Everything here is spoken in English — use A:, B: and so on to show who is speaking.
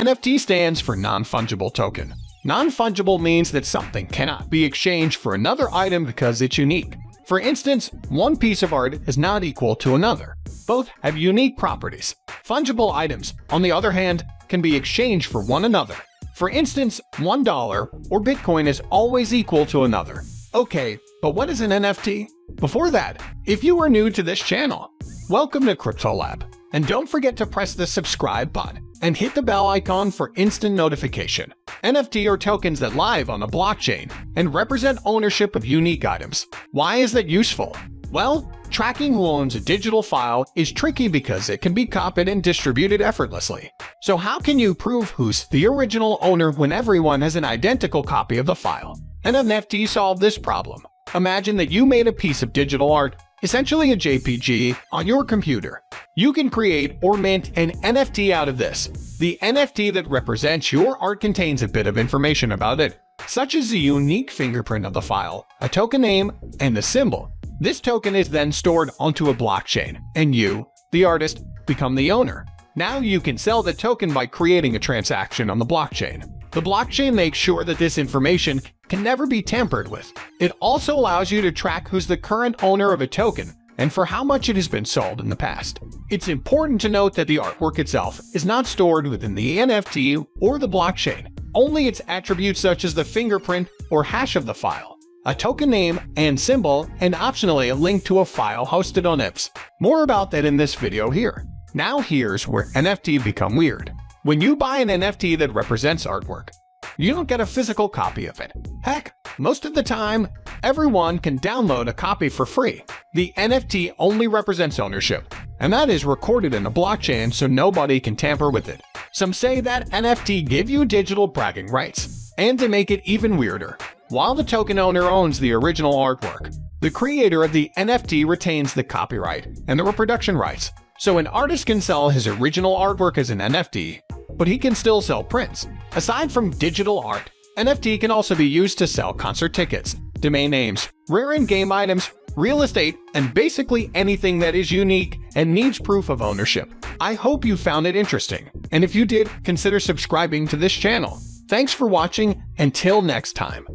A: NFT stands for non-fungible token. Non-fungible means that something cannot be exchanged for another item because it's unique. For instance, one piece of art is not equal to another. Both have unique properties. Fungible items, on the other hand, can be exchanged for one another. For instance, $1 or Bitcoin is always equal to another. Okay, but what is an NFT? Before that, if you are new to this channel, welcome to Crypto Lab. And don't forget to press the subscribe button and hit the bell icon for instant notification. NFT are tokens that live on a blockchain and represent ownership of unique items. Why is that useful? Well, tracking who owns a digital file is tricky because it can be copied and distributed effortlessly. So how can you prove who's the original owner when everyone has an identical copy of the file? An NFT solved this problem. Imagine that you made a piece of digital art, essentially a JPG, on your computer. You can create or mint an NFT out of this. The NFT that represents your art contains a bit of information about it, such as the unique fingerprint of the file, a token name, and the symbol. This token is then stored onto a blockchain, and you, the artist, become the owner. Now you can sell the token by creating a transaction on the blockchain. The blockchain makes sure that this information can never be tampered with. It also allows you to track who's the current owner of a token and for how much it has been sold in the past. It's important to note that the artwork itself is not stored within the NFT or the blockchain, only its attributes such as the fingerprint or hash of the file, a token name and symbol, and optionally a link to a file hosted on IPS. More about that in this video here. Now here's where NFT become weird. When you buy an NFT that represents artwork, you don't get a physical copy of it. Heck, most of the time, everyone can download a copy for free. The NFT only represents ownership, and that is recorded in a blockchain so nobody can tamper with it. Some say that NFT give you digital bragging rights, and to make it even weirder, while the token owner owns the original artwork, the creator of the NFT retains the copyright and the reproduction rights. So an artist can sell his original artwork as an NFT, but he can still sell prints. Aside from digital art, NFT can also be used to sell concert tickets, domain names, rare in-game items, real estate, and basically anything that is unique and needs proof of ownership. I hope you found it interesting, and if you did, consider subscribing to this channel. Thanks for watching, until next time.